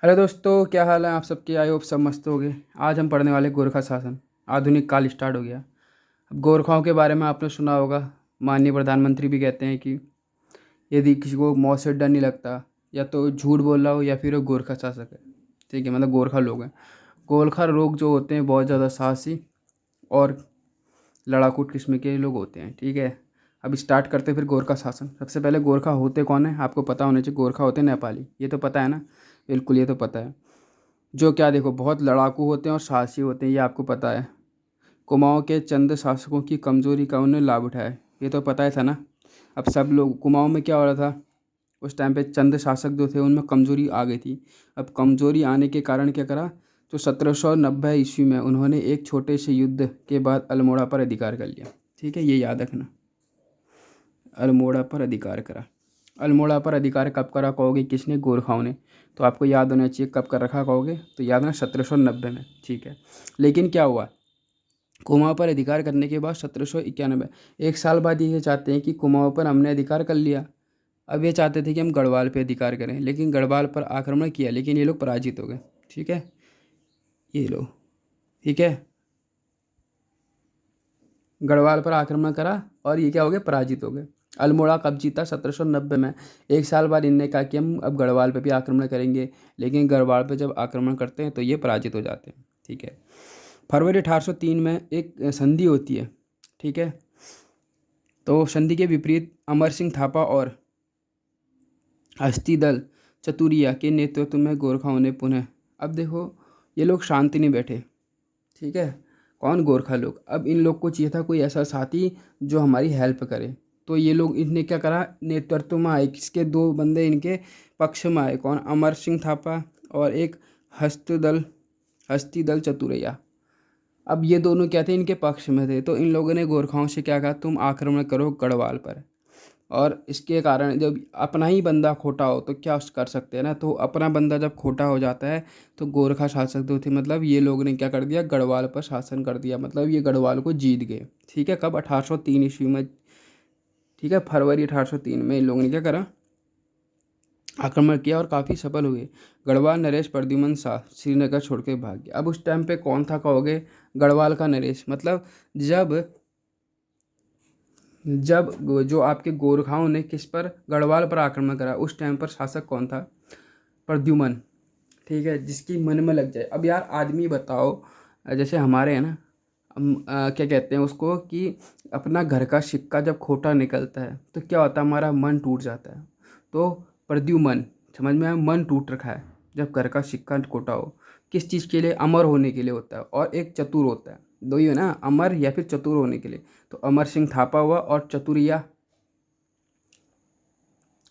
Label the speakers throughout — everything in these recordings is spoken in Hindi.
Speaker 1: हेलो दोस्तों, क्या हाल है आप सबके। आई होप सब मस्त हो गए। आज हम पढ़ने वाले गोरखा शासन। आधुनिक काल स्टार्ट हो गया। अब गोरखाओं के बारे में आपने सुना होगा। माननीय प्रधानमंत्री भी कहते हैं कि यदि किसी को मौत से डर नहीं लगता, या तो झूठ बोल रहा हो या फिर वो गोरखा शासक है। ठीक है, मतलब गोरखा लोग हैं। गोरखा लोग जो होते हैं बहुत ज़्यादा साहसी और लड़ाकू किस्म के लोग होते हैं। ठीक है, अब स्टार्ट करते हैं फिर गोरखा शासन। सबसे पहले गोरखा होते कौन है आपको पता होना चाहिए। गोरखा होते हैं नेपाली, ये तो पता है ना। बिल्कुल, ये तो पता है। जो क्या देखो बहुत लड़ाकू होते हैं और साहसी होते हैं, ये आपको पता है। कुमाऊं के चंद शासकों की कमजोरी का उन्होंने लाभ उठाया, ये तो पता ही था ना। अब सब लोग कुमाऊं में क्या हो रहा था उस टाइम पे, चंद शासक जो थे उनमें कमजोरी आ गई थी। अब कमजोरी आने के कारण क्या करा, तो 1790 ईस्वी में उन्होंने एक छोटे से युद्ध के बाद अल्मोड़ा पर अधिकार कर लिया। ठीक है, ये याद रखना। अल्मोड़ा पर अधिकार करा। अल्मोड़ा पर अधिकार कब करा कहोगे, किसने, गोरखाओं ने। तो आपको याद होना चाहिए कब कर रखा कहोगे, तो याद ना 1790 में। ठीक है, लेकिन क्या हुआ, कुमाऊं पर अधिकार करने के बाद 1791 एक साल बाद ये चाहते हैं कि कुमाऊं पर हमने अधिकार कर लिया। अब ये चाहते थे कि हम गढ़वाल पे अधिकार करें, लेकिन गढ़वाल पर आक्रमण किया, लेकिन ये लोग पराजित हो गए। ठीक है, ये लो। ठीक है, गढ़वाल पर आक्रमण करा और ये क्या हो गए, पराजित हो गए। अल्मोड़ा कब जीता, 1790 में। एक साल बाद इनने कहा कि हम अब गढ़वाल पे भी आक्रमण करेंगे, लेकिन गढ़वाल पे जब आक्रमण करते हैं तो ये पराजित हो जाते हैं। ठीक है, फरवरी 1803 में एक संधि होती है। ठीक है, तो संधि के विपरीत अमर सिंह थापा और हस्तीदल चतुरिया के नेतृत्व में गोरखाओं ने पुनः, अब देखो ये लोग शांति नहीं बैठे। ठीक है, कौन, गोरखा लोग। अब इन लोग को चाहिए था कोई ऐसा साथी जो हमारी हेल्प करे। तो ये लोग, इनने क्या करा, नेतृत्व में आए, किसके, दो बंदे इनके पक्ष में आए। कौन, अमर सिंह थापा और एक हस्तदल हस्तीदल चतुरैया। अब ये दोनों क्या थे, इनके पक्ष में थे। तो इन लोगों ने गोरखाओं से क्या कहा, तुम आक्रमण करो गढ़वाल पर। और इसके कारण जब अपना ही बंदा खोटा हो तो क्या कर सकते हैं ना, तो अपना बंदा जब खोटा हो जाता है तो गोरखा शासक जो थे, मतलब ये लोग ने क्या कर दिया, गढ़वाल पर शासन कर दिया। मतलब ये गढ़वाल को जीत गए। ठीक है, कब, 1803 ईस्वी में। ठीक है, फरवरी 1803 में इन लोगों ने क्या करा, आक्रमण किया और काफ़ी सफल हुए। गढ़वाल नरेश प्रद्युमन शाह श्रीनगर छोड़ के भाग गया। अब उस टाइम पे कौन था कहोगे, गढ़वाल का नरेश। मतलब जब जब जो आपके गोरखाओं ने किस पर, गढ़वाल पर आक्रमण करा, उस टाइम पर शासक कौन था, प्रद्युमन। ठीक है, जिसकी मन में लग जाए। अब यार आदमी बताओ, जैसे हमारे हैं ना, क्या कहते हैं उसको, कि अपना घर का सिक्का जब खोटा निकलता है तो क्या होता है, हमारा मन टूट जाता है। तो प्रद्युमन, समझ में आया, मन टूट रखा है। जब घर का सिक्का खोटा हो, किस चीज़ के लिए, अमर होने के लिए होता है, और एक चतुर होता है। दो ही है ना, अमर या फिर चतुर होने के लिए। तो अमर सिंह थापा हुआ और चतुरिया,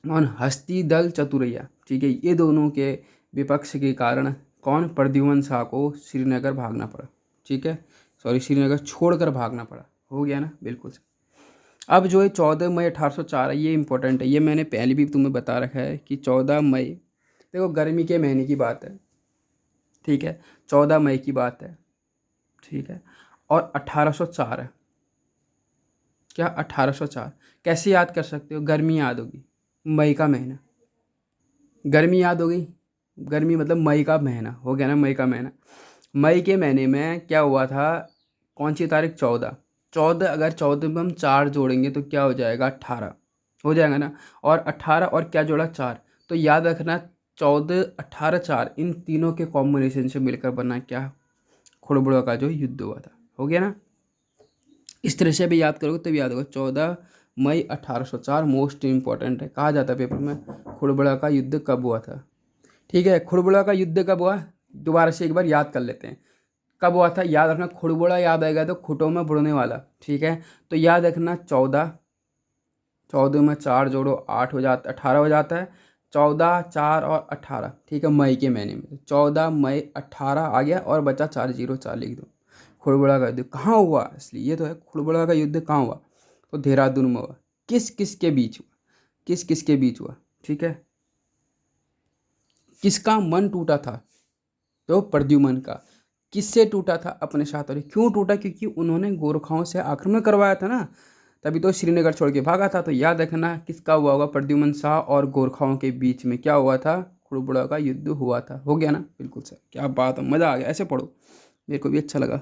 Speaker 1: और हस्ती दल चतुरैया। ठीक है, ये दोनों के विपक्ष के कारण कौन, प्रद्युमन शाह को श्रीनगर भागना पड़ा। ठीक है, सॉरी, श्रीनगर छोड़कर भागना पड़ा। हो गया ना, बिल्कुल सही। अब जो है 14 मई 1804 है, ये इंपॉर्टेंट है। ये मैंने पहले भी तुम्हें बता रखा है कि 14 मई, देखो गर्मी के महीने की बात है। ठीक है, 14 मई की बात है। ठीक है, और 1804 है। क्या, 1804 कैसे याद कर सकते हो, गर्मी याद होगी, मई का महीना, गर्मी याद हो गई। गर्मी मतलब मई का महीना, हो गया ना, मई का महीना। मई के महीने में क्या हुआ था, कौन सी तारीख, 14। 14, अगर 14 में हम 4 जोड़ेंगे तो क्या हो जाएगा, 18 हो जाएगा ना। और 18 और क्या जोड़ा, 4। तो याद रखना, 14, 18, 4, इन तीनों के कॉम्बिनेशन से मिलकर बना क्या, खुड़बुड़ा का जो युद्ध हुआ था। हो गया ना। इस तरह से भी याद करोगे तब याद होगा। 14 मई 1804 मोस्ट इंपॉर्टेंट है, कहा जाता है पेपर में, खुड़बुड़ा का युद्ध कब हुआ था। ठीक है, खुड़बुड़ा का युद्ध कब हुआ, दोबारा से एक बार याद कर लेते हैं। कब हुआ था, याद रखना, खुड़बुड़ा याद आएगा तो खुटों में बुड़ने वाला। ठीक है, तो याद रखना, 14, 14 में 4 जोड़ो 8 हो जाता, 18 हो जाता है। 14, 4 और 18। ठीक है, मई के महीने में 14 मई, 18 आ गया और बचा 4, 0, 4 लिख दो। खुड़बुड़ा का युद्ध कहाँ हुआ, इसलिए ये तो है, खुड़बुड़ा का युद्ध कहाँ हुआ, तो देहरादून में हुआ। किस किस के बीच हुआ, किस किस के बीच हुआ। ठीक है, किसका मन टूटा था, तो प्रद्युमन का। किससे टूटा था, अपने साथ वाले। क्यों टूटा, क्योंकि उन्होंने गोरखाओं से आक्रमण करवाया था ना, तभी तो श्रीनगर छोड़ के भागा था। तो याद रखना किसका हुआ होगा, प्रद्युमन शाह और गोरखाओं के बीच में क्या हुआ था, खुड़बुड़ा का युद्ध हुआ था। हो गया ना? बिल्कुल सर, क्या बात है, मज़ा आ गया। ऐसे पढ़ो, मेरे को भी अच्छा लगा।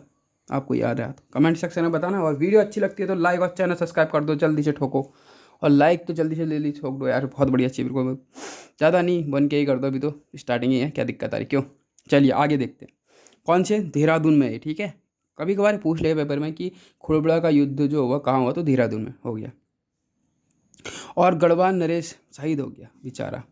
Speaker 1: आपको याद रहा तो कमेंट सेक्शन में बताना, और वीडियो अच्छी लगती है तो लाइक और चैनल सब्सक्राइब कर दो, जल्दी से ठोको। और लाइक तो जल्दी से ले ली ठोक दो यार, बहुत बढ़िया चाहिए बिल्कुल, ज़्यादा नहीं, बन के ही कर दो, अभी तो स्टार्टिंग ही है, क्या दिक्कत आ रही, क्यों। चलिए आगे देखते हैं। कौन से? देहरादून में है, ठीक है। कभी कभार पूछ ले पेपर में कि खुड़बुड़ा का युद्ध जो हुआ कहाँ हुआ, तो देहरादून में हो गया। और गढ़वाल नरेश शहीद हो गया बेचारा,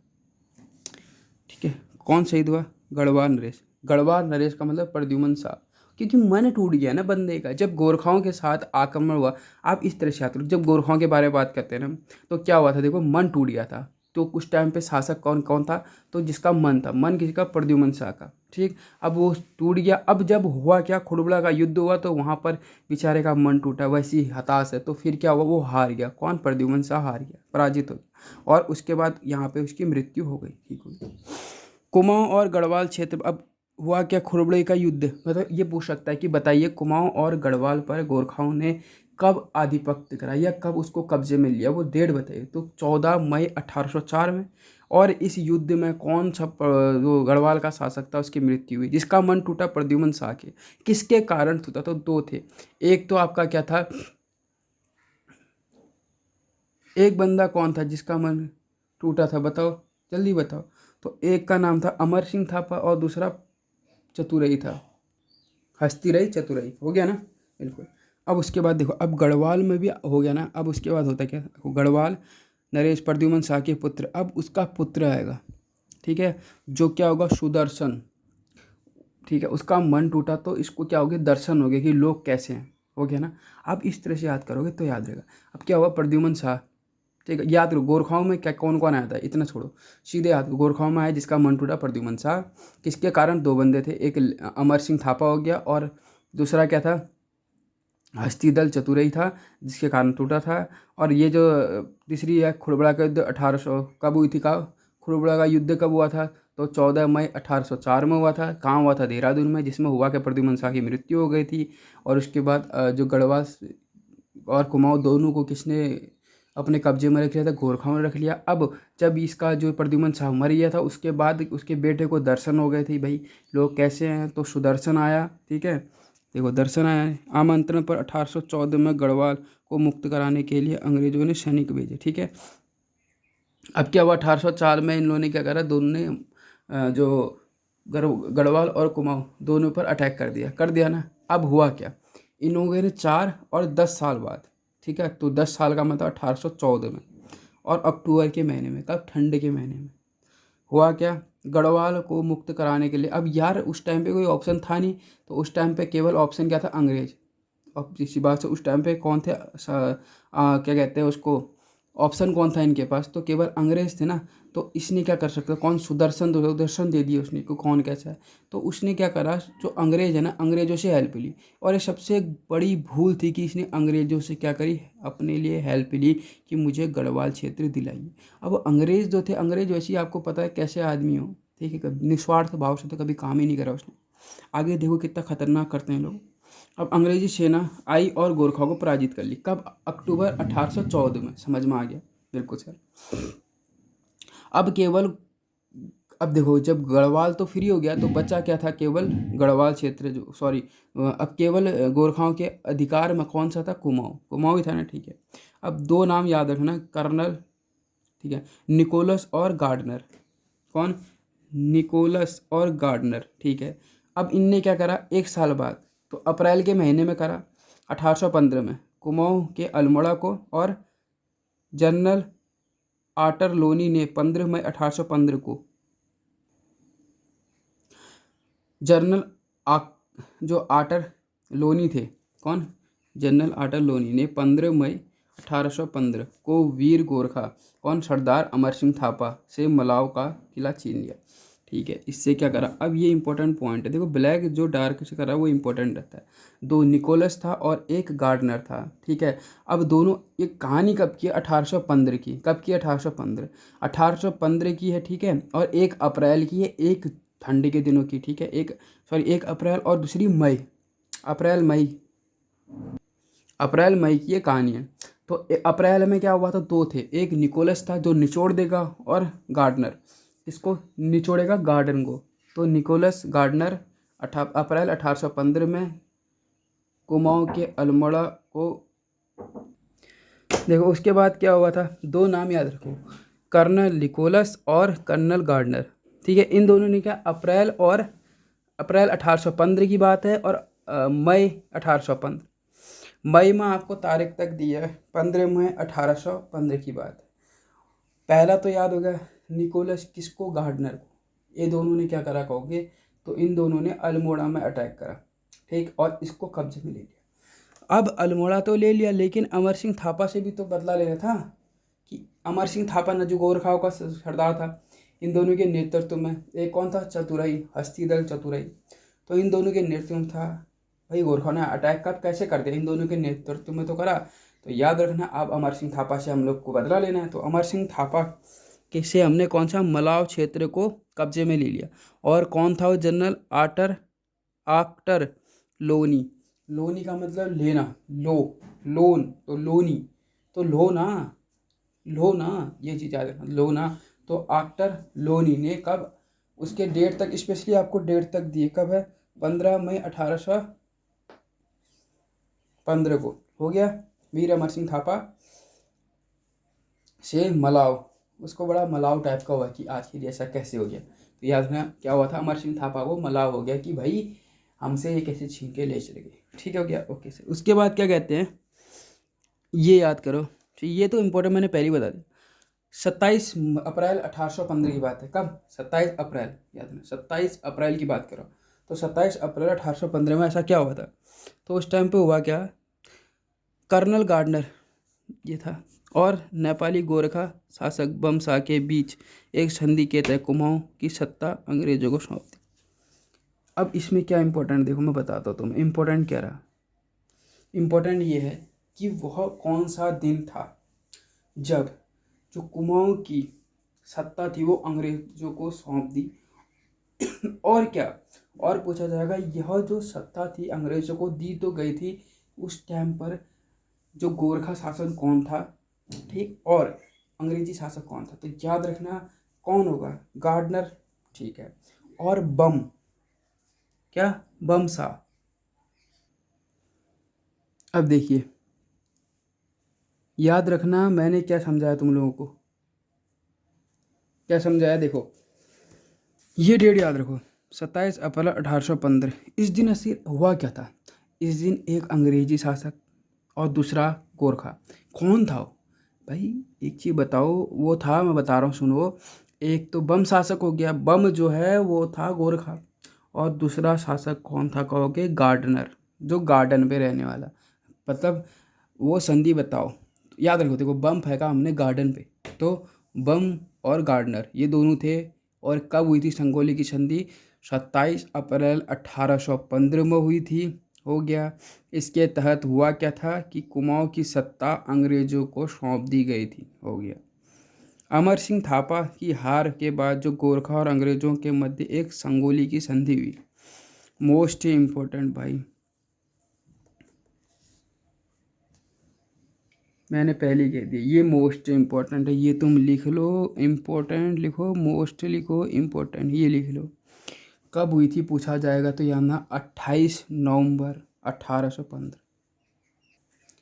Speaker 1: ठीक है। कौन शहीद हुआ? गढ़वाल नरेश। गढ़वाल नरेश का मतलब प्रद्युमन शाह, क्योंकि मन टूट गया ना बंदे का जब गोरखाओं के साथ आक्रमण हुआ। आप इस तरह से याद करो, जब गोरखाओं के बारे में बात करते हैं ना, तो क्या हुआ था, देखो मन टूट गया था। तो उस टाइम पे शासक कौन कौन था? तो जिसका मन था, मन किसका? प्रद्युमन शाह का, ठीक। अब वो टूट गया। अब जब हुआ क्या, खुड़बुड़ा का युद्ध हुआ, तो वहाँ पर बेचारे का मन टूटा, वैसी हताश है। तो फिर क्या हुआ, वो हार गया। कौन? प्रद्युमन शाह हार गया, पराजित हो गया, और उसके बाद यहाँ पे उसकी मृत्यु हो गई, ठीक हो गई। कुमाऊं और गढ़वाल क्षेत्र, अब हुआ क्या, खुड़बुड़े का युद्ध, मतलब ये पूछ सकता है कि बताइए कुमाऊं और गढ़वाल पर गोरखाओं ने कब आधिपत्य करा या कब उसको कब्जे में लिया, वो डेट बताइए। तो 14 मई 1804 में। और इस युद्ध में कौन सा जो गढ़वाल का शासक था उसकी मृत्यु हुई, जिसका मन टूटा? प्रद्युमन शाह के। किसके कारण टूटा? तो दो थे। एक तो आपका क्या था, एक बंदा कौन था जिसका मन टूटा था, बताओ, जल्दी बताओ। तो एक का नाम था अमर सिंह थापा, और दूसरा चतुरई था, हस्ती रही चतुरई, हो गया ना? बिल्कुल। अब उसके बाद देखो, अब गढ़वाल में भी हो गया ना। अब उसके बाद होता क्या, देखो, गढ़वाल नरेश प्रद्युमन शाह के पुत्र, अब उसका पुत्र आएगा, ठीक है, जो क्या होगा, सुदर्शन, ठीक है। उसका मन टूटा तो इसको क्या हो गया, दर्शन हो गया कि लोग कैसे हैं, हो गया ना। अब इस तरह से याद करोगे तो याद रहेगा। अब क्या हुआ, प्रद्युमन शाह, ठीक है, याद करो गोरखाओं में क्या कौन कौन आया था, इतना छोड़ो, सीधे याद करो। गोरखाओं में आया जिसका मन टूटा, प्रद्युमन शाह। किसके कारण? दो बंदे थे, एक अमर सिंह थापा हो गया, और दूसरा क्या था, हस्तीदल चतुरई था, जिसके कारण टूटा था। और ये जो तीसरी है, खुड़बुड़ा का युद्ध 1800 कब हुई थी, कब खुड़बुड़ा का युद्ध कब हुआ था? तो 14 मई 1804 में हुआ था। कहाँ हुआ था? देहरादून में, जिसमें हुआ कि प्रद्युमन शाह की मृत्यु हो गई थी। और उसके बाद जो गढ़वाल और कुमाऊं दोनों को किसने अपने कब्जे में रख लिया था? गोरखाओं ने रख लिया। अब जब इसका जो प्रद्युमन शाह मर गया था, उसके बाद उसके बेटे को दर्शन हो गए थे, भाई लोग कैसे हैं, तो सुदर्शन आया, ठीक है। देखो दर्शन आया है। आमंत्रण पर 1814 में गढ़वाल को मुक्त कराने के लिए अंग्रेजों ने सैनिक भेजे, ठीक है। अब क्या हुआ, 1804 में इन लोगों ने क्या करा, दोनों ने जो गढ़वाल और कुमाऊं दोनों पर अटैक कर दिया ना। अब हुआ क्या, इन लोगों ने 4 और 10 साल बाद, ठीक है, तो 10 साल का मतलब 1814 में, और अक्टूबर के महीने में, कब? ठंड के महीने में हुआ क्या, गढ़वाल को मुक्त कराने के लिए। अब यार उस टाइम पे कोई ऑप्शन था नहीं, तो उस टाइम पे केवल ऑप्शन क्या था, अंग्रेज। अब इसी बात से उस टाइम पे कौन थे, क्या कहते हैं उसको, ऑप्शन कौन था इनके पास, तो केवल अंग्रेज थे ना। तो इसने क्या कर सकता, कौन? सुदर्शन, सुदर्शन दे दिया उसने को, कौन कैसा है। तो उसने क्या करा, जो अंग्रेज है ना, अंग्रेजों से हेल्प ली। और ये सबसे बड़ी भूल थी कि इसने अंग्रेजों से क्या करी, अपने लिए हेल्प ली कि मुझे गढ़वाल क्षेत्र दिलाइए। अब अंग्रेज जो थे, अंग्रेज वैसे ही आपको पता है कैसे आदमी हो, ठीक है, कभी निस्वार्थ भाव से तो कभी काम ही नहीं करा उसने। आगे देखो कितना खतरनाक करते हैं लोग। अब अंग्रेजी सेना आई और गोरखाओं को पराजित कर ली, कब? अक्टूबर 1814 में, समझ में आ गया? बिल्कुल सर। अब केवल, अब देखो जब गढ़वाल तो फ्री हो गया, तो बचा क्या था, केवल गढ़वाल क्षेत्र, जो सॉरी, अब केवल गोरखाओं के अधिकार में कौन सा था, कुमाऊं, कुमाऊं ही था ना, ठीक है। अब दो नाम याद रखना, कर्नल, ठीक है, निकोलस और गार्डनर। कौन? निकोलस और गार्डनर, ठीक है। अब इनने क्या करा, 1 साल बाद, तो अप्रैल के महीने में करा 1815 में, कुमाऊं के अल्मोड़ा को, और जनरल आर्टर लोनी ने 15 मई 1815 को, जनरल आ, जो आर्टर लोनी थे, कौन? जनरल आर्टर लोनी ने 15 मई 1815 को वीर गोरखा, कौन? सरदार अमर सिंह थापा से मलाव का किला छीन लिया, ठीक है। इससे क्या करा, अब ये इंपॉर्टेंट पॉइंट है, देखो ब्लैक जो डार्क से करा वो इंपॉर्टेंट रहता है। दो निकोलस था और एक गार्डनर था, ठीक है। अब दोनों, एक कहानी कब की है, 1815 की, कब की? 1815, 1815 की है, ठीक है। और 1 अप्रैल की है, एक ठंडी के दिनों की, ठीक है। एक, सॉरी, 1 अप्रैल और दूसरी मई, अप्रैल मई, अप्रैल मई की ये कहानी है। तो अप्रैल में क्या हुआ था, दो थे, एक निकोलस था जो निचोड़ देगा, और गार्डनर, इसको निचोड़ेगा गार्डन को। तो निकोलस गार्डनर अप्रैल 1815 में कुमाऊं के अल्मोड़ा को। देखो उसके बाद क्या हुआ था, दो नाम याद रखो, कर्नल निकोलस और कर्नल गार्डनर। ठीक है, इन दोनों ने क्या अप्रैल 1815 की बात है और मई 1815, मई में आपको तारीख तक दी है, 15 मई 1815 की बात है। पहला तो याद होगा निकोलस किसको, गार्डनर को। ये दोनों ने क्या करा कहोगे, तो इन दोनों ने अल्मोड़ा में अटैक करा, ठीक, और इसको कब्जे में ले लिया। अब अल्मोड़ा तो ले लिया, लेकिन अमर सिंह थापा से भी तो बदला लेना था कि अमर सिंह थापा न जो गोरखाओं का सरदार था, इन दोनों के नेतृत्व में एक कौन था, चतुराई, हस्तीदल चतुराई। तो इन दोनों के नेतृत्व में था भाई, गोरखाओं ने अटैक कब कैसे कर दिया, इन दोनों के नेतृत्व में तो करा। तो याद रखना, अब अमर सिंह थापा से हम लोग को बदला लेना है। तो अमर सिंह थापा के से हमने कौन सा, मलाव क्षेत्र को कब्जे में ले लिया। और कौन था वो जनरल, आक्टर लोनी। लोनी का मतलब लेना, लोन तो लोनी, तो लोना ये चीज़ याद रखना, लोना। तो आक्टर लोनी ने कब, उसके डेट तक, स्पेशली आपको डेट तक दिए, कब है, 15 मई 1815 को हो गया वीर अमर सिंह थापा से मलाव। उसको बड़ा मलाव टाइप का हुआ कि आखिर ऐसा कैसे हो गया। तो याद रखना क्या हुआ था, अमर सिंह थापा को मलाव हो गया कि भाई हमसे ये कैसे छीन के ले चले गए। ठीक हो गया, ओके सर। उसके बाद क्या कहते हैं, ये याद करो, ठीक, ये तो इम्पोर्टेंट मैंने पहले ही बता दिया। 27 अप्रैल 1815 की बात है, कब, 27 अप्रैल, याद रखना 27 अप्रैल की बात करो। तो 27 अप्रैल 1815 में ऐसा क्या हुआ था, तो उस टाइम पे हुआ क्या, कर्नल गार्डनर ये था और नेपाली गोरखा शासक बमसा के बीच एक संधि के तहत कुमाऊं की सत्ता अंग्रेजों को सौंप दी। अब इसमें क्या इंपॉर्टेंट, देखो मैं बताता हूँ तुम्हें इंपॉर्टेंट क्या रहा। इंपॉर्टेंट ये है कि वह कौन सा दिन था जब जो कुमाऊं की सत्ता थी वो अंग्रेजों को सौंप दी। और क्या, और पूछा जाएगा यह जो सत्ता थी अंग्रेजों को दी तो गई थी, उस टाइम पर जो गोरखा शासन कौन था, ठीक, और अंग्रेजी शासक कौन था। तो याद रखना कौन होगा, गार्डनर, ठीक है, और क्या, बमसा। अब देखिए याद रखना मैंने क्या समझाया तुम लोगों को, क्या समझाया, देखो ये डेट याद रखो, 27 अप्रैल 1815। इस दिन ऐसे हुआ क्या था, इस दिन एक अंग्रेजी शासक और दूसरा गोरखा, कौन था वो भाई, एक चीज़ बताओ, वो था, मैं बता रहा हूँ सुनो, एक तो बम शासक हो गया, बम जो है वो था गोरखा, और दूसरा शासक कौन था कहोगे, गार्डनर, जो गार्डन पे रहने वाला, मतलब वो संधि बताओ। याद रखो, देखो बम फेंका हमने गार्डन पे, तो बम और गार्डनर ये दोनों थे। और कब हुई थी संगोली की संधि, 27 अप्रैल 1815 में हुई थी, हो गया। इसके तहत हुआ क्या था कि कुमाऊं की सत्ता अंग्रेजों को सौंप दी गई थी, हो गया। अमर सिंह थापा की हार के बाद जो गोरखा और अंग्रेजों के मध्य एक संगोली की संधि हुई, मोस्ट इम्पोर्टेंट भाई, मैंने पहले कह दिया ये मोस्ट इम्पोर्टेंट है, ये तुम लिख लो, इम्पोर्टेंट लिखो, मोस्ट लिखो, इम्पोर्टेंट ये लिख लो। कब हुई थी पूछा जाएगा तो यहाँ ना 28 नवंबर 1815।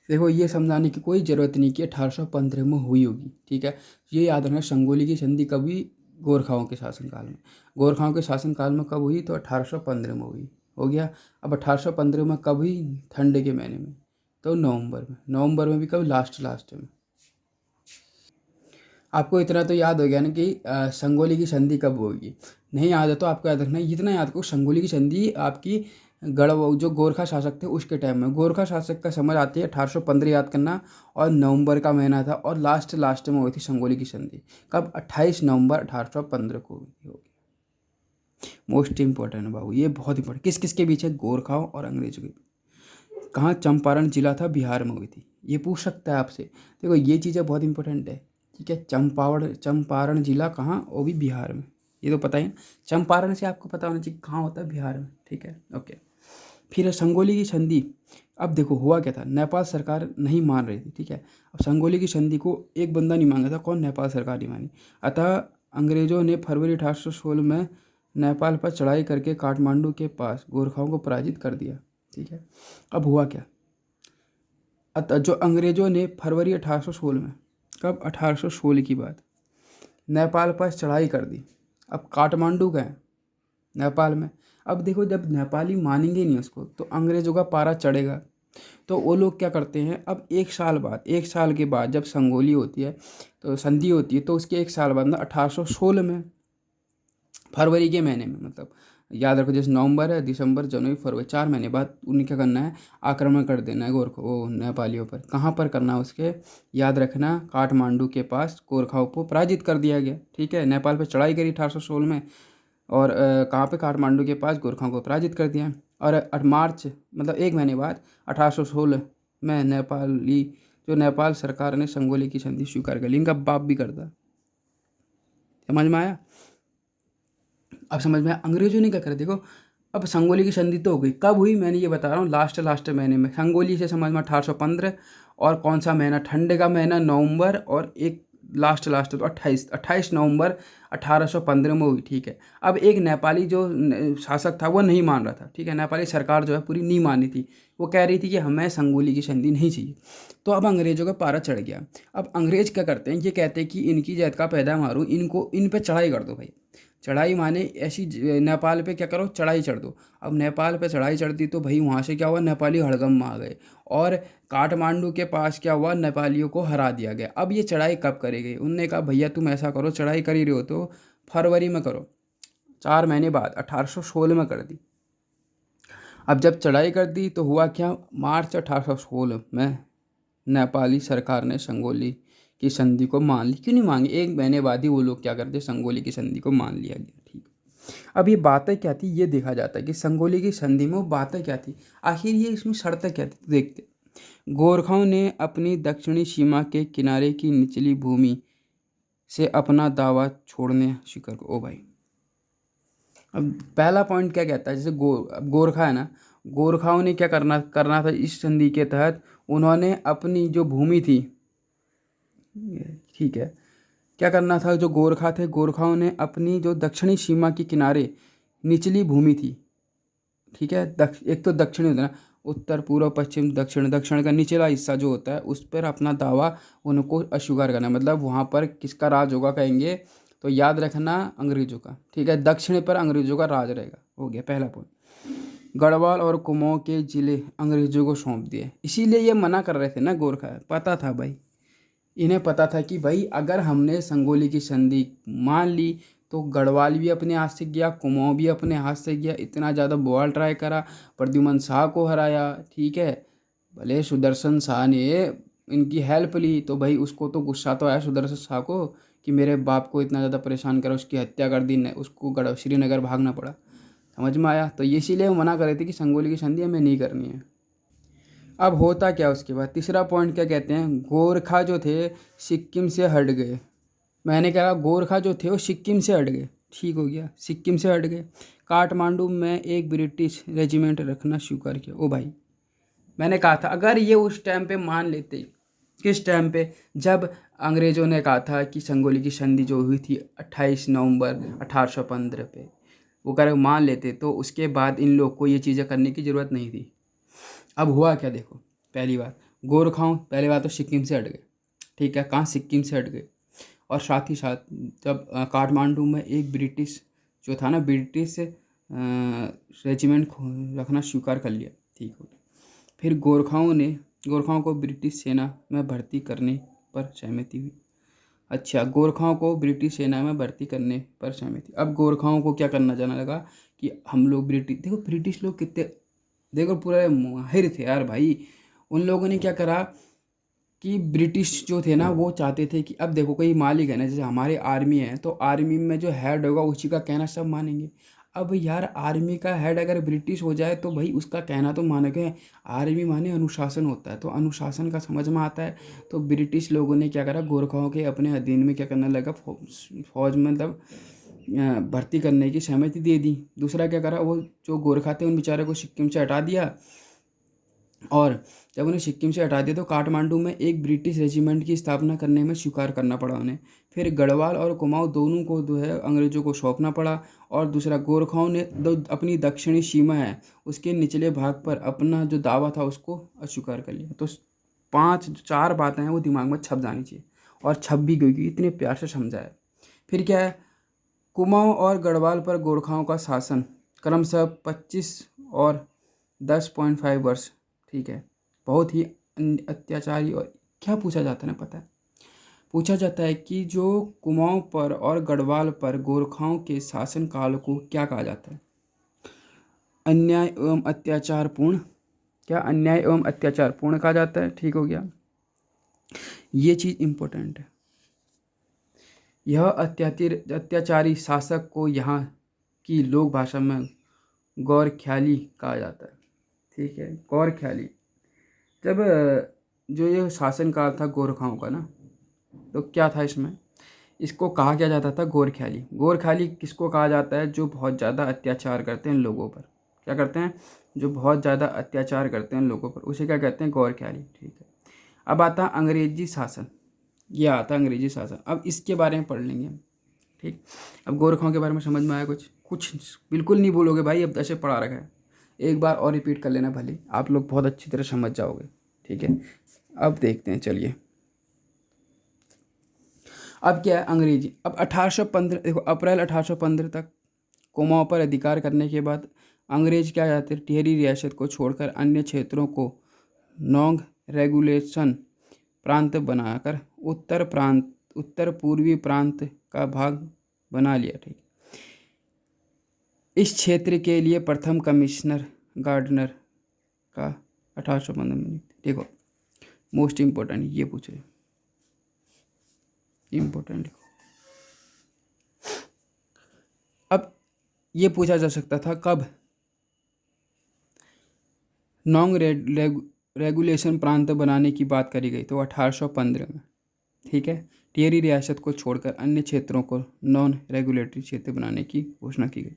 Speaker 1: देखो ये समझाने की कोई ज़रूरत नहीं कि 1815 में हुई होगी, ठीक है। ये याद रखना संगोली की संधि कभी, गोरखाओं के शासनकाल में, गोरखाओं के शासनकाल में कब हुई, तो 1815 में हुई, हो गया। अब 1815 में कब हुई, ठंड के महीने में, तो नवंबर में भी कब, लास्ट में। आपको इतना तो याद हो गया ना कि संगोली की संधि कब होगी, नहीं याद है तो आपको याद रखना, इतना याद करो, संगोली की संधि आपकी गढ़ जो गोरखा शासक थे उसके टाइम में, गोरखा शासक का समझ आती है 1815 याद करना, और नवंबर का महीना था, और लास्ट में हुई थी संगोली की संधि, कब, 28 नवंबर 1815 को हुई होगी। मोस्ट इंपॉर्टेंट है बाबू, ये बहुत इंपॉर्टेंट, किस किस के बीच है, गोरखाओं और अंग्रेजों के बीच। कहाँ, चंपारण जिला था, बिहार में हुई थी, ये पूछ सकता है आपसे। देखो ये चीज़ें बहुत इंपॉर्टेंट है, ठीक है। चंपारण जिला कहाँ, वो भी बिहार में, ये तो पता ही है। चंपारण से आपको पता होना चाहिए कहाँ होता है, बिहार में, ठीक है, ओके। फिर संगोली की संधि, अब देखो हुआ क्या था, नेपाल सरकार नहीं मान रही थी, ठीक है। अब संगोली की संधि को एक बंदा नहीं मांगा था, कौन, नेपाल सरकार नहीं मानी, अतः अंग्रेज़ों ने फरवरी 1816 में नेपाल पर चढ़ाई करके काठमांडू के पास गोरखाओं को पराजित कर दिया। ठीक है, अब हुआ क्या? जो अंग्रेज़ों ने फरवरी 1816 में, कब? 1816 की बात, नेपाल पर चढ़ाई कर दी। अब काठमांडू का है नेपाल में। अब देखो, जब नेपाली मानेंगे नहीं उसको तो अंग्रेज़ों का पारा चढ़ेगा। तो वो लोग क्या करते हैं, अब 1 साल के बाद जब संगोली होती है, तो संधि होती है, तो उसके 1 साल बाद, मतलब 1816 में, फरवरी के महीने में, मतलब याद रखो, जैसे नवंबर है, दिसंबर, जनवरी, फरवरी, 4 महीने बाद उन्हें क्या करना है, आक्रमण कर देना है गोरखों, वो नेपालियों पर। कहाँ पर करना है उसके, याद रखना, काठमांडू के पास गोरखाओं को पराजित कर दिया गया। ठीक है, नेपाल पर चढ़ाई करी 1816 में, और कहाँ पे, काठमांडू के पास गोरखाओं को पराजित कर दिया। और मार्च, मतलब 1 महीने बाद, 1816 में नेपाल सरकार ने संगोली की संधि स्वीकार कर ली। इनका बाप भी करता। समझ में आया? अब समझ में आया अंग्रेजों ने क्या करा। देखो, अब संगोली की संधि तो हो गई, कब हुई मैंने ये बता रहा हूँ, लास्ट महीने में। संगोली से समझ में 1815, और कौन सा महीना, ठंड का महीना, नवंबर, और एक लास्ट तो 28 नवंबर 1815 में हुई। ठीक है, अब एक नेपाली जो शासक था वो नहीं मान रहा था। ठीक है, नेपाली सरकार जो है पूरी नहीं मानी थी, वो कह रही थी कि हमें संगोली की संधि नहीं चाहिए। तो अब अंग्रेजों का पारा चढ़ गया। अब अंग्रेज क्या करते हैं, ये कहते हैं कि इनकी जैत का पैदा मारूं, इनको, इन पे चढ़ाई कर दो भाई। चढ़ाई माने ऐसी, नेपाल पे क्या करो, चढ़ाई चढ़ दो। अब नेपाल पे चढ़ाई चढ़ दी तो भाई वहाँ से क्या हुआ, नेपाली हड़गम में आ गए, और काठमांडू के पास क्या हुआ, नेपालियों को हरा दिया गया। अब ये चढ़ाई कब करी गई, उनने कहा भैया तुम ऐसा करो, चढ़ाई कर ही रहे हो तो फरवरी में करो। 4 महीने बाद 1816 में कर दी। अब जब चढ़ाई कर दी तो हुआ क्या, मार्च 1816 में नेपाली सरकार ने संगोली की संधि को मान ली। क्यों नहीं मांगी, 1 महीने बाद ही वो लोग क्या करते, संगोली की संधि को मान लिया गया। ठीक, अब ये बातें क्या थी ये देखा जाता है कि संगोली की संधि में वो बातें क्या थी, आखिर ये इसमें शर्तें क्या थी, तो देखते। गोरखाओं ने अपनी दक्षिणी सीमा के किनारे की निचली भूमि से अपना दावा छोड़ने स्वीकार को। ओ भाई, अब पहला पॉइंट क्या कहता है, जैसे अब गोरखा है ना, गोरखाओं ने क्या करना करना था इस संधि के तहत, उन्होंने अपनी जो भूमि थी, ठीक है, क्या करना था, जो गोरखा थे, गोरखाओं ने अपनी जो दक्षिणी सीमा के किनारे निचली भूमि थी, ठीक है, एक तो दक्षिण होता है ना, उत्तर, पूर्व, पश्चिम, दक्षिण, दक्षिण का निचला हिस्सा जो होता है उस पर अपना दावा उनको अस्वीकार करना, मतलब वहाँ पर किसका राज होगा कहेंगे, तो याद रखना अंग्रेजों का। ठीक है, दक्षिण पर अंग्रेजों का राज रहेगा। हो गया पहला पॉइंट। गढ़वाल और कुमाऊं के जिले अंग्रेजों को सौंप दिए, इसीलिए ये मना कर रहे थे ना गोरखा, पता था भाई, इन्हें पता था कि भाई अगर हमने संगोली की संधि मान ली तो गढ़वाल भी अपने हाथ से गया, कुमाऊं भी अपने हाथ से गया, इतना ज़्यादा बवाल ट्राई करा, प्रद्युमन शाह को हराया। ठीक है, भले सुदर्शन शाह ने इनकी हेल्प ली, तो भाई उसको तो गुस्सा तो आया सुदर्शन शाह को कि मेरे बाप को इतना ज़्यादा परेशान करा, उसकी हत्या कर दी, उसको श्रीनगर भागना पड़ा। समझ में आया? तो ये इसीलिए वो मना कर रहे थे कि संगोली की संधि हमें नहीं करनी है। अब होता क्या उसके बाद, तीसरा पॉइंट क्या कहते हैं, गोरखा जो थे सिक्किम से हट गए। मैंने कहा गोरखा जो थे वो सिक्किम से हट गए। ठीक हो गया, सिक्किम से हट गए। काठमांडू में एक ब्रिटिश रेजिमेंट रखना स्वीकार किया। ओ भाई, मैंने कहा था अगर ये उस टाइम पे मान लेते, किस टाइम पे, जब अंग्रेज़ों ने कहा था कि संगोली की संधि जो हुई थी 28 नवंबर 1815 पे, वो अगर मान लेते तो उसके बाद इन लोग को ये चीज़ें करने की ज़रूरत नहीं थी। अब हुआ क्या देखो, पहली बात, गोरखाओं पहली बात तो सिक्किम से हट गए। ठीक है, कहाँ, सिक्किम से हट गए। और साथ ही साथ जब काठमांडू में एक ब्रिटिश जो था ना, ब्रिटिश रेजिमेंट रखना स्वीकार कर लिया। ठीक हो गया। फिर गोरखाओं को ब्रिटिश सेना में भर्ती करने पर सहमति हुई। अच्छा, गोरखाओं को ब्रिटिश सेना में भर्ती करने पर सहमति। अब गोरखाओं को क्या करना जाना लगा कि हम लोग देखो ब्रिटिश लोग कितने, देखो पूरे माहिर थे यार भाई। उन लोगों ने क्या करा कि ब्रिटिश जो थे ना वो चाहते थे कि अब देखो कोई मालिक है ना, जैसे हमारे आर्मी है तो आर्मी में जो हेड होगा उसी का कहना सब मानेंगे। अब यार आर्मी का हेड अगर ब्रिटिश हो जाए तो भाई उसका कहना तो मानेंगे। आर्मी माने अनुशासन होता है, तो अनुशासन का समझ में आता है। तो ब्रिटिश लोगों ने क्या करा, गोरखाओं के अपने अधीन में क्या करने लगा, फौज में मतलब भर्ती करने की सहमति दे दी। दूसरा क्या करा, वो जो गोरखा थे उन बेचारे को सिक्किम से हटा दिया और जब उन्हें सिक्किम से हटा दिया तो काठमांडू में एक ब्रिटिश रेजिमेंट की स्थापना करने में स्वीकार करना पड़ा उन्हें। फिर गढ़वाल और कुमाऊँ दोनों को जो है अंग्रेज़ों को सौंपना पड़ा। और दूसरा, गोरखाओं ने अपनी दक्षिणी सीमा है उसके निचले भाग पर अपना जो दावा था उसको अस्वीकार कर लिया। तो पांच चार बातें हैं वो दिमाग में छप जानी चाहिए, और छप भी गई, इतने प्यार से समझा है। फिर क्या है, कुमाऊँ और गढ़वाल पर गोरखाओं का शासन क्रमशः 25 और 10.5 वर्ष, ठीक है, बहुत ही अत्याचारी। और क्या पूछा जाता है ना, पता है, पूछा जाता है कि जो कुमाऊँ पर और गढ़वाल पर गोरखाओं के शासन काल को क्या कहा जाता है? अन्याय एवं अत्याचारपूर्ण। क्या अन्याय एवं अत्याचारपूर्ण कहा जाता है? ठीक हो गया, ये चीज़ इम्पोर्टेंट है। यह अत्याचारी शासक को यहाँ की लोक भाषा में गौर ख्याली कहा जाता है, ठीक है, गौर ख्याली। जब जो ये शासन काल था गोरखाओं का ना, तो क्या था इसमें, इसको कहा क्या जाता था? गोरख्याली। गोरख्याली किसको कहा जाता है? जो बहुत ज़्यादा अत्याचार करते हैं लोगों पर। क्या करते हैं? जो बहुत ज़्यादा अत्याचार करते हैं लोगों पर, उसे क्या कहते हैं? गोरख्याली, ठीक है। अब आता है अंग्रेजी शासन, ये आता है अंग्रेजी शासन। अब इसके बारे में पढ़ लेंगे, ठीक। अब गोरखाओं के बारे में समझ में आया कुछ? कुछ बिल्कुल नहीं भूलोगे भाई, अब ऐसे पढ़ा रखा है। एक बार और रिपीट कर लेना, भले आप लोग बहुत अच्छी तरह समझ जाओगे, ठीक है। अब देखते हैं, चलिए। अब क्या है, अंग्रेजी। अब 1815, देखो, अप्रैल 1815 तक कुमाऊं पर अधिकार करने के बाद अंग्रेज क्या जाते हैं, टिहरी रियासत को छोड़कर अन्य क्षेत्रों को नोंग रेगुलेशन प्रांत बनाकर उत्तर पूर्वी प्रांत का भाग बना लिया, ठीक। इस क्षेत्र के लिए प्रथम कमिश्नर गार्डनर का 1815 में। देखो, मोस्ट इम्पोर्टेंट ये पूछे, इम्पोर्टेंट। अब ये पूछा जा सकता था कब, नॉन रेगुलेशन प्रांत बनाने की बात करी गई तो 1815 में, ठीक है। टिहरी रियासत को छोड़कर अन्य क्षेत्रों को नॉन रेगुलेटरी क्षेत्र बनाने की घोषणा की गई।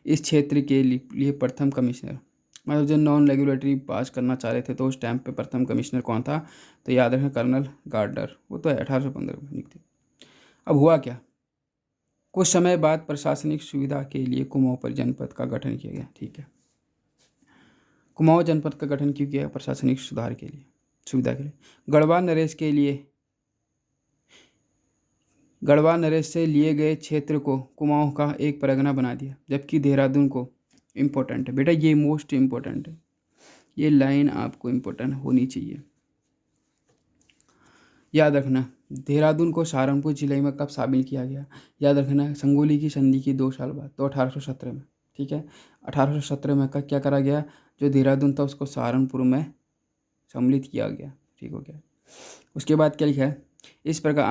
Speaker 1: इस क्षेत्र के लिए प्रथम कमिश्नर, मतलब जो नॉन रेगुलेटरी पास करना चाह रहे थे, तो उस टाइम पे प्रथम कमिश्नर कौन था? तो याद रखें, कर्नल गार्डनर। वो तो 1815 में निकले। अब हुआ क्या, कुछ समय बाद प्रशासनिक सुविधा के लिए कुमाऊं पर जनपद का गठन किया गया, ठीक है। कुमाऊं जनपद का गठन क्यों किया? प्रशासनिक सुधार के लिए, सुविधा के लिए। गढ़वा नरेश से लिए गए क्षेत्र को कुमाऊं का एक परगना बना दिया, जबकि देहरादून को, इम्पोर्टेंट है बेटा, ये मोस्ट इम्पोर्टेंट है, ये लाइन आपको इम्पोर्टेंट होनी चाहिए, याद रखना। देहरादून को सहारनपुर जिले में कब शामिल किया गया? याद रखना, संगोली की संधि की 2 साल बाद, तो 1817 में, ठीक है। 1817 में क्या करा गया? जो देहरादून था उसको सहारनपुर में सम्मिलित किया गया, ठीक हो गया। उसके बाद क्या लिखा है, इस प्रकार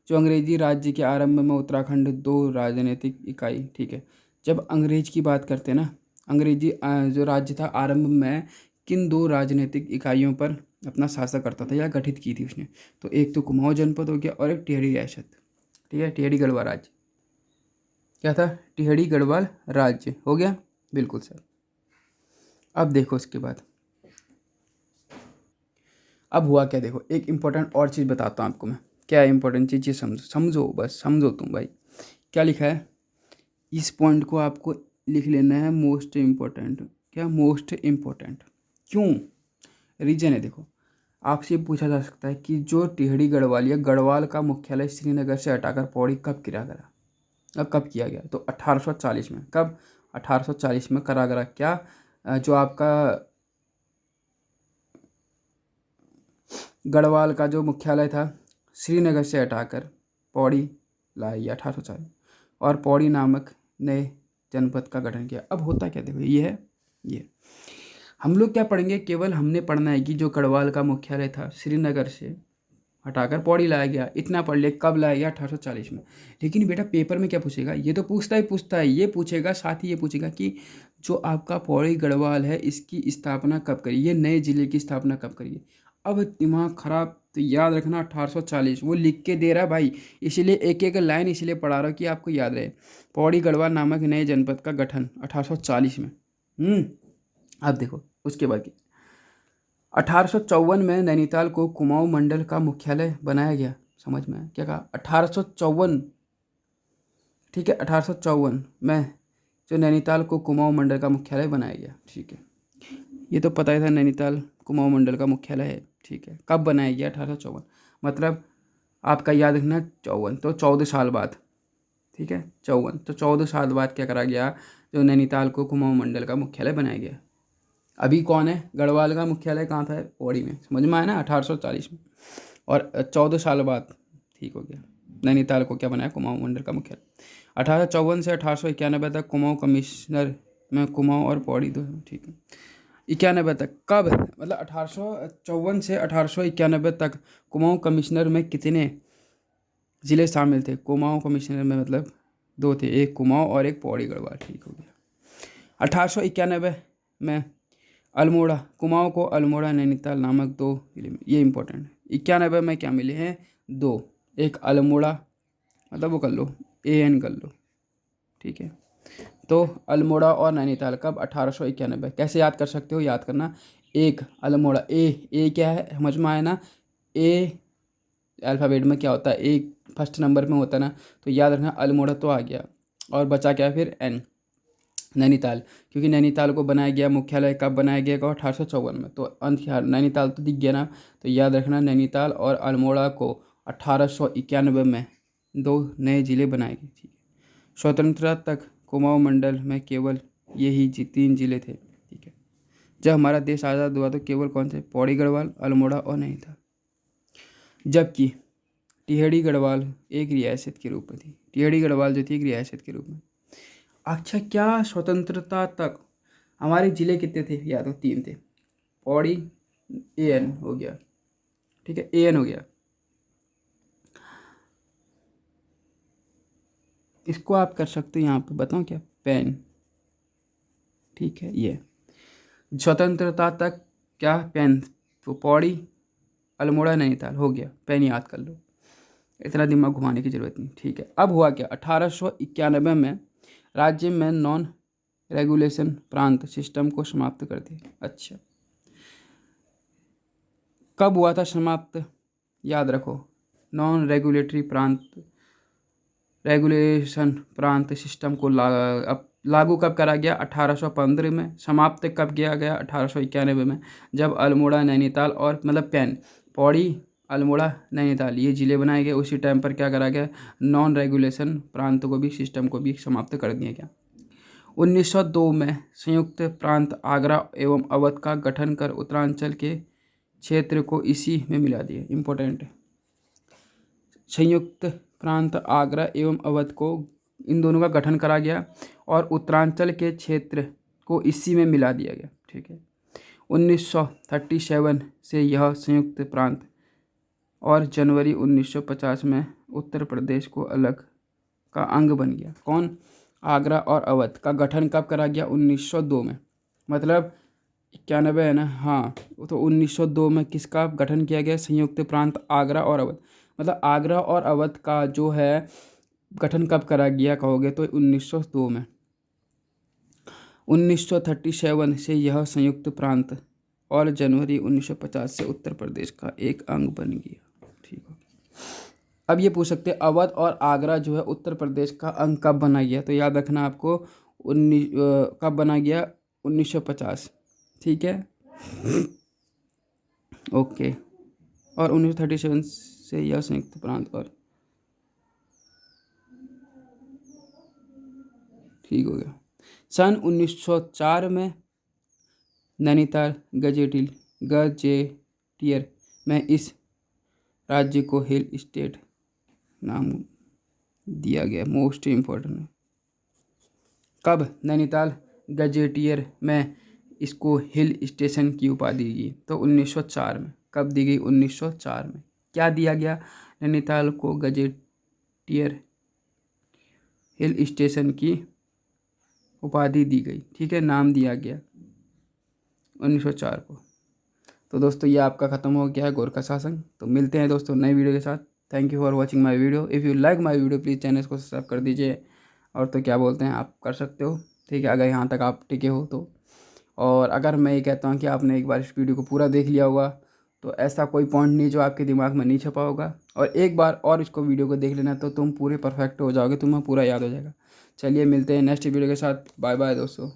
Speaker 1: अंग्रेजी राज्य के आरंभ में उत्तराखंड 2 राजनीतिक इकाई, ठीक है। जब अंग्रेज की बात करते हैं ना, अंग्रेजी जो राज्य था आरंभ में किन 2 राजनीतिक इकाइयों पर अपना शासन करता था या गठित की थी उसने? तो एक तो कुमाऊं जनपद हो गया और एक टिहरी रियासत, ठीक है, टिहरी गढ़वाल राज्य। क्या था? टिहरी गढ़वाल राज्य हो गया, बिल्कुल सर। अब देखो उसके बाद अब हुआ क्या, देखो एक इंपॉर्टेंट और चीज़ बताता हूँ आपको मैं। क्या इंपॉर्टेंट चीज़ समझो, बस समझो तुम भाई। क्या लिखा है, इस पॉइंट को आपको लिख लेना है, मोस्ट इम्पोर्टेंट। क्या? Most important. क्यों? रीजन है, देखो आपसे पूछा जा सकता है कि जो टिहरी गढ़वाल या गढ़वाल का मुख्यालय श्रीनगर से हटाकर पौड़ी कब किया गया? अब कब किया गया? तो 1840 में। कब? 1840 में करा गया। क्या? जो आपका गढ़वाल का जो मुख्यालय था श्रीनगर से हटाकर पौड़ी लाया गया 1840, और पौड़ी नामक नए जनपद का गठन किया। अब होता क्या, देखो ये है, ये हम लोग क्या पढ़ेंगे, केवल हमने पढ़ना है कि जो गढ़वाल का मुख्यालय था श्रीनगर से हटाकर पौड़ी लाया गया, इतना पढ़ ले। कब लाया गया? 1840 में। लेकिन बेटा पेपर में क्या पूछेगा, ये तो पूछता है, ये पूछेगा, साथ ही ये पूछेगा कि जो आपका पौड़ी गढ़वाल है इसकी स्थापना कब करी, ये नए जिले की स्थापना कब करी। अब दिमाग खराब, तो याद रखना 1840 वो लिख के दे रहा है भाई, इसलिए एक एक लाइन इसलिए पढ़ा रहा हूँ कि आपको याद रहे। पौड़ी गढ़वाल नामक नए जनपद का गठन 1840 में। अब देखो उसके बाद की 1854 में नैनीताल को कुमाऊं मंडल का मुख्यालय बनाया गया। समझ में आया? क्या कहा? 1854, ठीक है, 1854 में जो नैनीताल को कुमाऊं मंडल का मुख्यालय बनाया गया। ठीक है, ये तो पता ही था नैनीताल कुमाऊं मंडल का मुख्यालय है। ठीक है, कब बनाया गया? 1854, मतलब आपका याद रखना 54, तो 14 साल बाद। ठीक है, 54, तो 14 साल बाद क्या करा गया? जो नैनीताल को कुमाऊं मंडल का मुख्यालय बनाया गया। अभी कौन है? गढ़वाल का मुख्यालय कहाँ था? पौड़ी में। समझ में आया ना? 1840 में। और 14 साल बाद ठीक हो गया, नैनीताल को क्या बनाया? कुमाऊं मंडल का मुख्यालय। 1854 से 1891 तक कुमाऊं कमिश्नर में कुमाऊं और पौड़ी दो। ठीक है, 91 तक कब? मतलब 1854 से 1891 तक कुमाऊं कमिश्नर में कितने ज़िले शामिल थे? कुमाऊं कमिश्नर में मतलब दो थे, एक कुमाऊं और एक पौड़ी गढ़वाल। ठीक हो गया। 1891 में अल्मोड़ा, कुमाऊं को अल्मोड़ा नैनीताल नामक दो जिले में, ये इंपॉर्टेंट है। 91 में क्या मिले हैं? दो, एक अल्मोड़ा, मतलब वो कर लो, AN कर लो। ठीक है, तो अल्मोड़ा और नैनीताल कब? 1891। कैसे याद कर सकते हो? याद करना, एक अल्मोड़ा, ए क्या है? समझ में आया ना? ए अल्फ़ाबेट में क्या होता है? एक फर्स्ट नंबर में होता है ना, तो याद रखना अल्मोड़ा तो आ गया, और बचा क्या फिर? N, नैनीताल। क्योंकि नैनीताल को बनाया गया, मुख्यालय कब बनाया गया? 1854 में। तो अंत नैनीताल तो दिख गया ना, तो याद रखना नैनीताल और अल्मोड़ा को 1891 में दो नए जिले बनाए गए। ठीक है, स्वतंत्रता तक कुमाऊं मंडल में केवल यही 3 जिले थे। ठीक है, जब हमारा देश आज़ाद हुआ तो केवल कौन से? पौड़ी गढ़वाल, अल्मोड़ा और नैनीताल। जबकि टिहरी गढ़वाल एक रियासत के रूप में थी। टिहरी गढ़वाल जो थी एक रियासत के रूप में। अच्छा, क्या स्वतंत्रता तक हमारे ज़िले कितने थे? या तो 3 थे। पौड़ी, AN हो गया। ठीक है, AN हो गया। इसको आप कर सकते हो यहाँ पे, बताऊँ क्या? पेन। ठीक है, ये स्वतंत्रता तक क्या? पेन। तो पौड़ी, अल्मोड़ा, नैनीताल हो गया। पेन याद कर लो, इतना दिमाग घुमाने की जरूरत नहीं। ठीक है, अब हुआ क्या? 1891 में राज्य में नॉन रेगुलेशन प्रांत सिस्टम को समाप्त कर दिया। अच्छा, कब हुआ था समाप्त? याद रखो, नॉन रेगुलेटरी प्रांत, रेगुलेशन प्रांत सिस्टम को लागू कब करा गया? 1815 में। समाप्त कब किया गया? 1891 में, जब अल्मोड़ा, नैनीताल और मतलब पेन, पौड़ी, अल्मोड़ा, नैनीताल ये ज़िले बनाए गए। उसी टाइम पर क्या करा गया? नॉन रेगुलेशन प्रांत को भी, सिस्टम को भी समाप्त कर दिया गया। 1902 में संयुक्त प्रांत आगरा एवं अवध का गठन कर उत्तरांचल के क्षेत्र को इसी में मिला दिया। इम्पोर्टेंट है, संयुक्त प्रांत आगरा एवं अवध को, इन दोनों का गठन करा गया और उत्तरांचल के क्षेत्र को इसी में मिला दिया गया। ठीक है, 1937 से यह संयुक्त प्रांत और जनवरी 1950 में उत्तर प्रदेश को अलग का अंग बन गया। कौन? आगरा और अवध का गठन कब करा गया? 1902 में। मतलब 91 है ना? हाँ, तो 1902 में किसका गठन किया गया? संयुक्त प्रांत आगरा और अवध। मतलब आगरा और अवध का जो है गठन कब करा गया कहोगे तो 1902 में। 1937 से यह संयुक्त प्रांत और जनवरी 1950 से उत्तर प्रदेश का एक अंग बन गया। ठीक है, अब ये पूछ सकते हैं अवध और आगरा जो है उत्तर प्रदेश का अंग कब बना गया? तो याद रखना आपको, कब बना गया? 1950। ठीक है, ओके, और 1937 से यह संयुक्त प्रांत और, ठीक हो गया। सन 1904 में नैनीताल गजेटियर में इस राज्य को हिल स्टेट नाम दिया गया। मोस्ट इम्पोर्टेंट है, कब? नैनीताल गजेटियर में इसको हिल स्टेशन की उपाधि दी गई तो 1904 में। कब दी गई? 1904 में। क्या दिया गया? नैनीताल को गजेटियर हिल स्टेशन की उपाधि दी गई। ठीक है, नाम दिया गया 1904 को। तो दोस्तों ये आपका ख़त्म हो गया है गोरखा शासन। तो मिलते हैं दोस्तों नई वीडियो के साथ। Thank you for watching my video. If you like my video please channel को सब्सक्राइब कर दीजिए। और तो क्या बोलते हैं, आप कर सकते हो। ठीक है, अगर यहाँ तक आप टिके हो तो। और अगर मैं ये कहता हूँ कि आपने एक बार इस वीडियो को पूरा देख लिया होगा तो ऐसा कोई पॉइंट नहीं जो आपके दिमाग में नहीं छपा होगा, और एक बार और इसको वीडियो को देख लेना तो तुम पूरे परफेक्ट हो जाओगे, तुम्हें पूरा याद हो जाएगा। चलिए मिलते हैं नेक्स्ट वीडियो के साथ। बाय बाय दोस्तों।